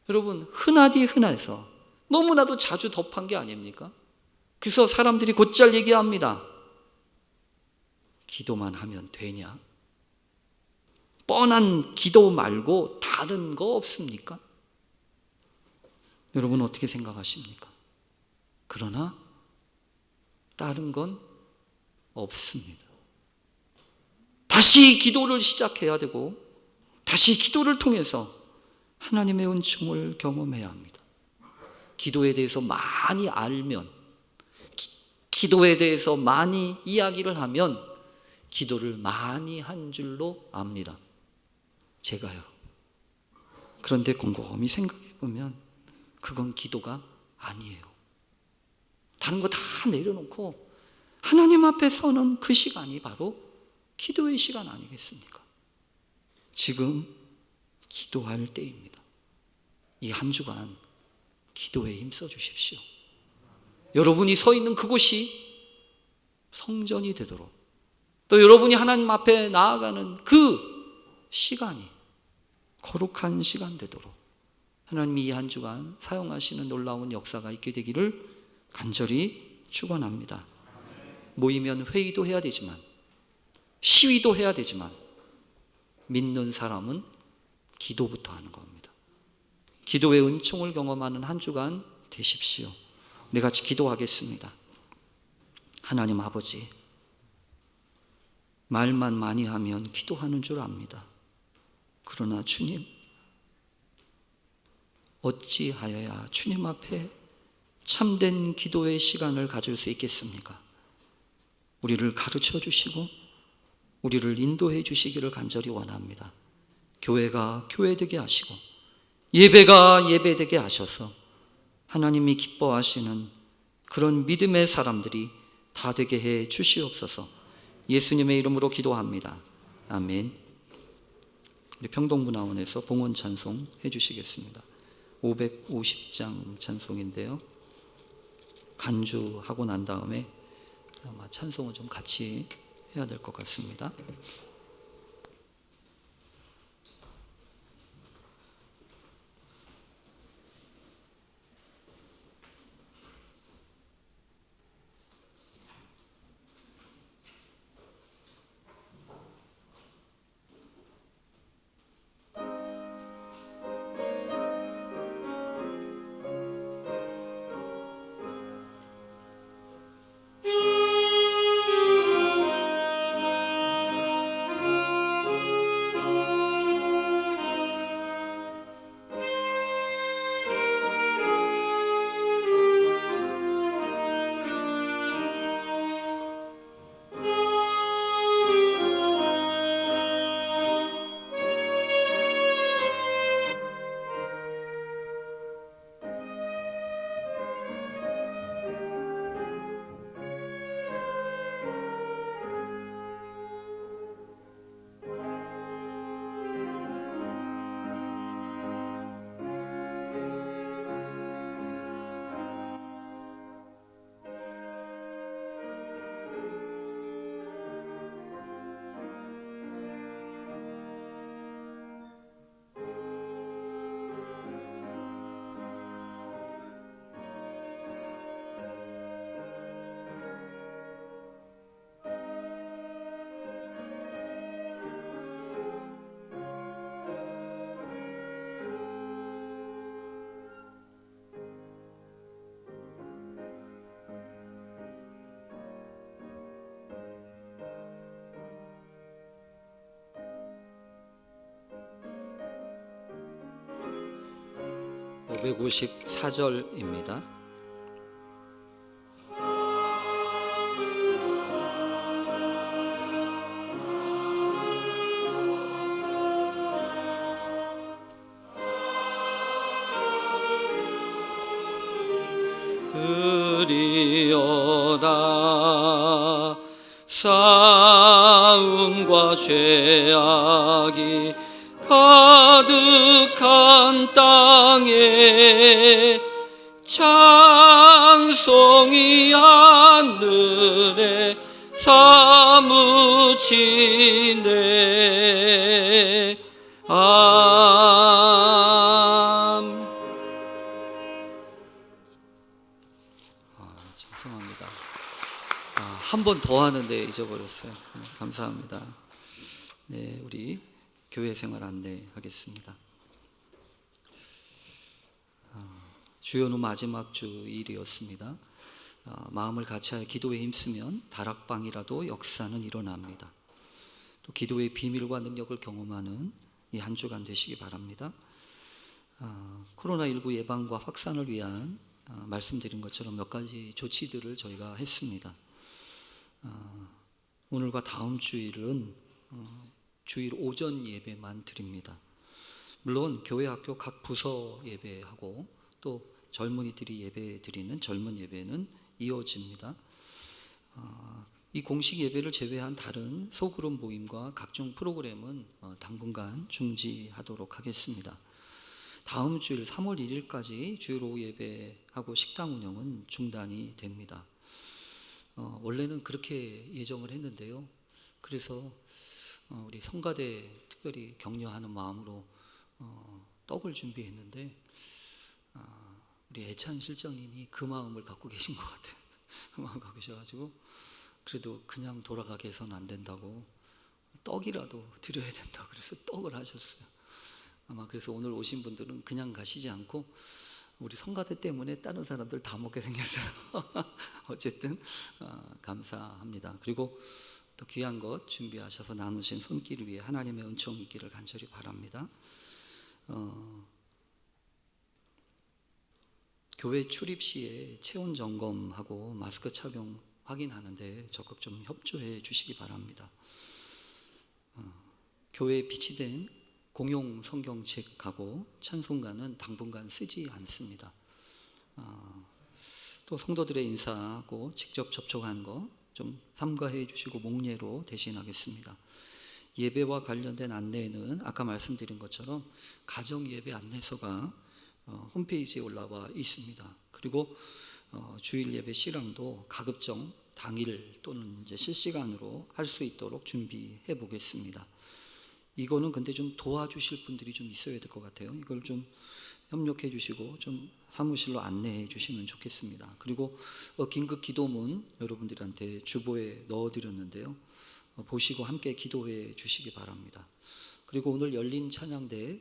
여러분, 흔하디 흔해서 너무나도 자주 덮한 게 아닙니까? 그래서 사람들이 곧잘 얘기합니다. 기도만 하면 되냐? 뻔한 기도 말고 다른 거 없습니까? 여러분 어떻게 생각하십니까? 그러나 다른 건 없습니다. 다시 기도를 시작해야 되고, 다시 기도를 통해서 하나님의 은총을 경험해야 합니다. 기도에 대해서 많이 알면, 기도에 대해서 많이 이야기를 하면 기도를 많이 한 줄로 압니다. 제가요. 그런데 곰곰이 생각해 보면 그건 기도가 아니에요. 다른 거 다 내려놓고 하나님 앞에 서는 그 시간이 바로 기도의 시간 아니겠습니까? 지금 기도할 때입니다. 이 한 주간 기도에 힘써 주십시오. 여러분이 서 있는 그곳이 성전이 되도록, 또 여러분이 하나님 앞에 나아가는 그 시간이 거룩한 시간 되도록 하나님이 이 한 주간 사용하시는 놀라운 역사가 있게 되기를 간절히 축원합니다. 모이면 회의도 해야 되지만, 시위도 해야 되지만, 믿는 사람은 기도부터 하는 겁니다. 기도의 은총을 경험하는 한 주간 되십시오. 우리 같이 기도하겠습니다. 하나님 아버지, 말만 많이 하면 기도하는 줄 압니다. 그러나 주님, 어찌하여야 주님 앞에 참된 기도의 시간을 가질 수 있겠습니까? 우리를 가르쳐 주시고 우리를 인도해 주시기를 간절히 원합니다. 교회가 교회되게 하시고 예배가 예배되게 하셔서 하나님이 기뻐하시는 그런 믿음의 사람들이 다 되게 해 주시옵소서. 예수님의 이름으로 기도합니다. 아멘. 우리 평동문화원에서 봉헌 찬송 해주시겠습니다. 550장 찬송인데요, 간주하고 난 다음에 아마 찬송을 좀 같이 해야 될 것 같습니다. 554절입니다. 그리어라 싸움과 죄악이 가득한 땅에 찬송이 하늘에 사무치네. 죄송합니다. 한 번 더 하는데 잊어버렸어요. 감사합니다. 네, 우리 교회 생활 안내하겠습니다. 주연후 마지막 주일이었습니다. 마음을 같이하여 기도에 힘쓰면 다락방이라도 역사는 일어납니다. 또 기도의 비밀과 능력을 경험하는 이 한 주간 되시기 바랍니다. 코로나19 예방과 확산을 위한 말씀드린 것처럼 몇 가지 조치들을 저희가 했습니다. 오늘과 다음 주일은 주일 오전 예배만 드립니다. 물론 교회 학교 각 부서 예배하고 또 젊은이들이 예배 드리는 젊은 예배는 이어집니다. 이 공식 예배를 제외한 다른 소그룹 모임과 각종 프로그램은 당분간 중지하도록 하겠습니다. 다음 주일 3월 1일까지 주일 오후 예배하고 식당 운영은 중단이 됩니다. 원래는 그렇게 예정을 했는데요. 그래서 우리 성가대 특별히 격려하는 마음으로 떡을 준비했는데 우리 애찬 실장님이 그 마음을 갖고 계신 것 같아요. 그 마음을 갖고 계셔가지고 그래도 그냥 돌아가게 해서는 안 된다고 떡이라도 드려야 된다 그래서 떡을 하셨어요. 아마 그래서 오늘 오신 분들은 그냥 가시지 않고 우리 성가대 때문에 다른 사람들 다 먹게 생겼어요. 어쨌든 감사합니다. 그리고 또 귀한 것 준비하셔서 나누신 손길 위에 하나님의 은총이 있기를 간절히 바랍니다. 교회 출입 시에 체온 점검하고 마스크 착용 확인하는데 적극 좀 협조해 주시기 바랍니다. 교회에 비치된 공용 성경책하고 찬송가는 당분간 쓰지 않습니다. 또 성도들의 인사하고 직접 접촉하는 거 좀 삼가해 주시고 목례로 대신하겠습니다. 예배와 관련된 안내는 아까 말씀드린 것처럼 가정 예배 안내서가 홈페이지에 올라와 있습니다. 그리고 주일 예배 실황도 가급적 당일 또는 이제 실시간으로 할 수 있도록 준비해 보겠습니다. 이거는 근데 좀 도와주실 분들이 좀 있어야 될 것 같아요. 이걸 좀 협력해 주시고 좀 사무실로 안내해 주시면 좋겠습니다. 그리고 긴급 기도문 여러분들한테 주보에 넣어드렸는데요. 보시고 함께 기도해 주시기 바랍니다. 그리고 오늘 열린 찬양대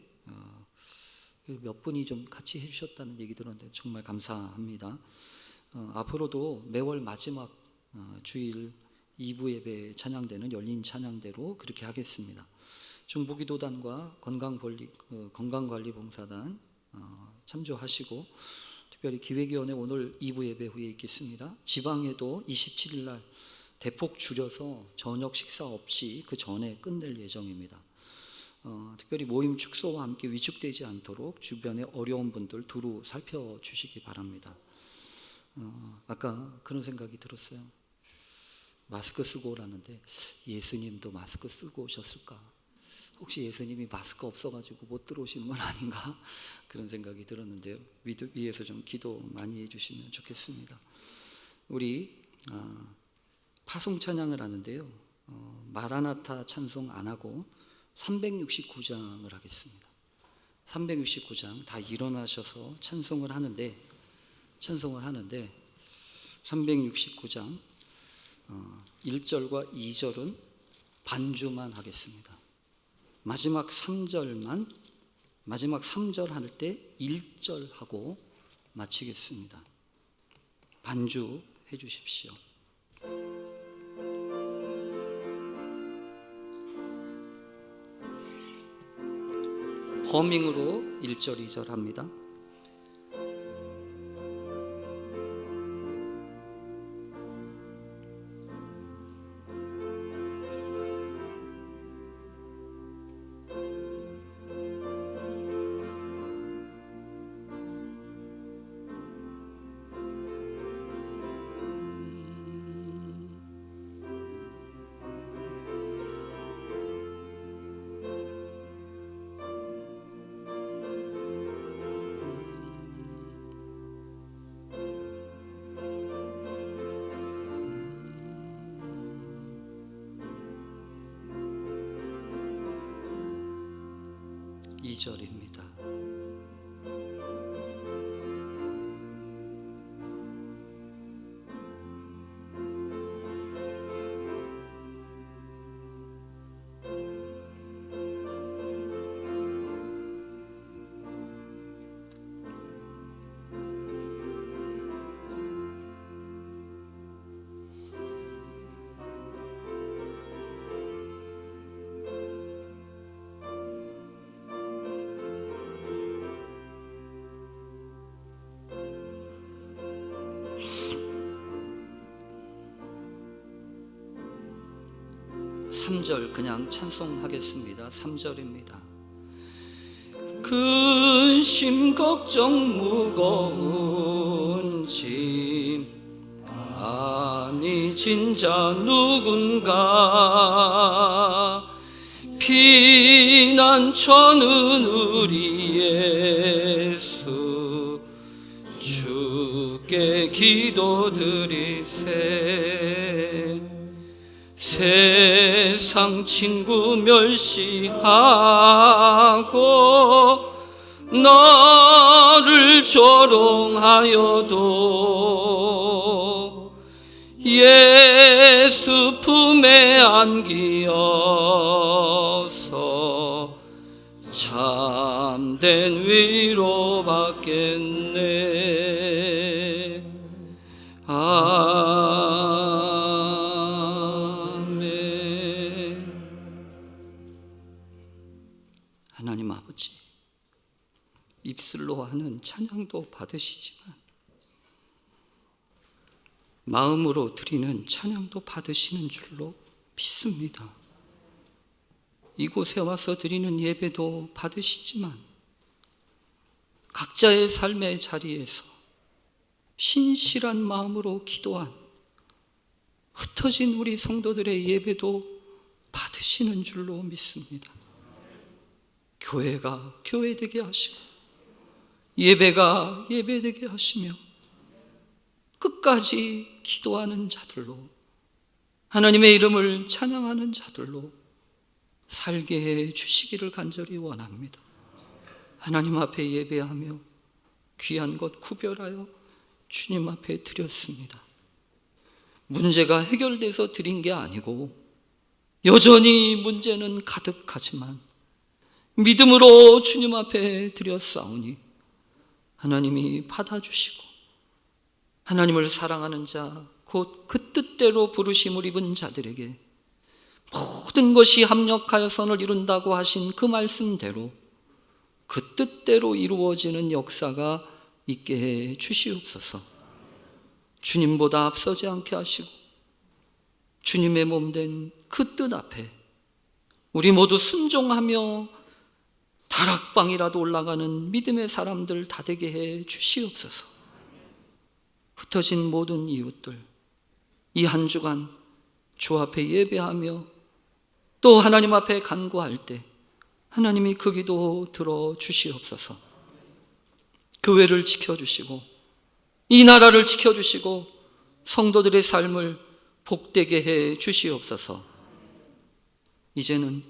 몇 분이 좀 같이 해주셨다는 얘기 들었는데 정말 감사합니다. 앞으로도 매월 마지막 주일 2부 예배 찬양대는 열린 찬양대로 그렇게 하겠습니다. 중보기도단과 건강관리봉사단 참조하시고 특별히 기획위원회 오늘 2부 예배 후에 있겠습니다. 지방에도 27일 날 대폭 줄여서 저녁 식사 없이 그 전에 끝낼 예정입니다. 특별히 모임 축소와 함께 위축되지 않도록 주변에 어려운 분들 두루 살펴주시기 바랍니다. 아까 그런 생각이 들었어요. 마스크 쓰고 오라는데 예수님도 마스크 쓰고 오셨을까? 혹시 예수님이 마스크 없어가지고 못 들어오시는 건 아닌가? 그런 생각이 들었는데요. 위에서 좀 기도 많이 해주시면 좋겠습니다. 우리 파송 찬양을 하는데요. 마라나타 찬송 안 하고 369장을 하겠습니다. 369장 다 일어나셔서 찬송을 하는데 369장 1절과 2절은 반주만 하겠습니다. 마지막 3절 할 때 1절 하고 마치겠습니다. 반주 해 주십시오. 허밍으로 1절 2절 합니다. 2절입니다. 삼절 그냥 찬송하겠습니다. 3절입니다. 근심 걱정 무거운 짐 아니 진짜 누군가 피난처는 우리 예수 주께 기도드리세 세상 친구 멸시하고 너를 조롱하여도 예수 품에 안기어서 참된 위로 받겠네. 하나님 아버지, 입술로 하는 찬양도 받으시지만 마음으로 드리는 찬양도 받으시는 줄로 믿습니다. 이곳에 와서 드리는 예배도 받으시지만 각자의 삶의 자리에서 신실한 마음으로 기도한 흩어진 우리 성도들의 예배도 받으시는 줄로 믿습니다. 교회가 교회되게 하시고 예배가 예배되게 하시며 끝까지 기도하는 자들로 하나님의 이름을 찬양하는 자들로 살게 해 주시기를 간절히 원합니다. 하나님 앞에 예배하며 귀한 것 구별하여 주님 앞에 드렸습니다. 문제가 해결돼서 드린 게 아니고 여전히 문제는 가득하지만 믿음으로 주님 앞에 드렸사오니 하나님이 받아주시고 하나님을 사랑하는 자 곧 그 뜻대로 부르심을 입은 자들에게 모든 것이 합력하여 선을 이룬다고 하신 그 말씀대로 그 뜻대로 이루어지는 역사가 있게 해 주시옵소서. 주님보다 앞서지 않게 하시고 주님의 몸된 그 뜻 앞에 우리 모두 순종하며 다락방이라도 올라가는 믿음의 사람들 다 되게 해 주시옵소서. 흩어진 모든 이웃들 이 한 주간 주 앞에 예배하며 또 하나님 앞에 간구할 때 하나님이 그 기도 들어 주시옵소서. 교회를 지켜주시고 이 나라를 지켜주시고 성도들의 삶을 복되게 해 주시옵소서. 이제는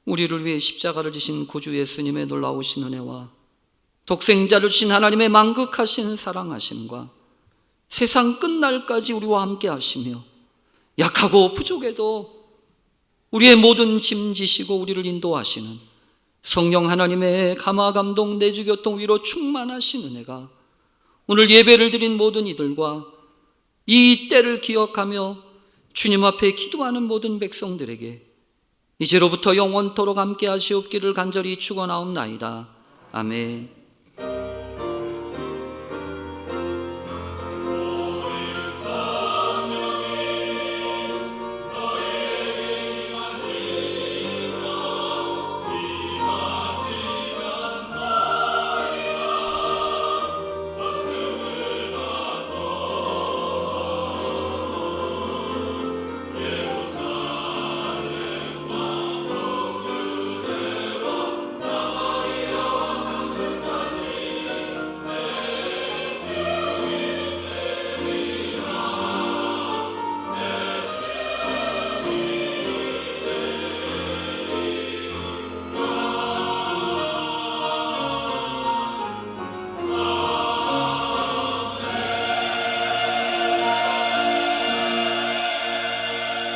우리를 위해 십자가를 지신 구주 예수님의 놀라우신 은혜와 독생자를 주신 하나님의 만극하신 사랑하심과 세상 끝날까지 우리와 함께 하시며 약하고 부족해도 우리의 모든 짐 지시고 우리를 인도하시는 성령 하나님의 감화 감동 내주 교통 위로 충만하신 은혜가 오늘 예배를 드린 모든 이들과 이 때를 기억하며 주님 앞에 기도하는 모든 백성들에게 이제로부터 영원토록 함께 하시옵기를 간절히 축원하옵나이다. 아멘.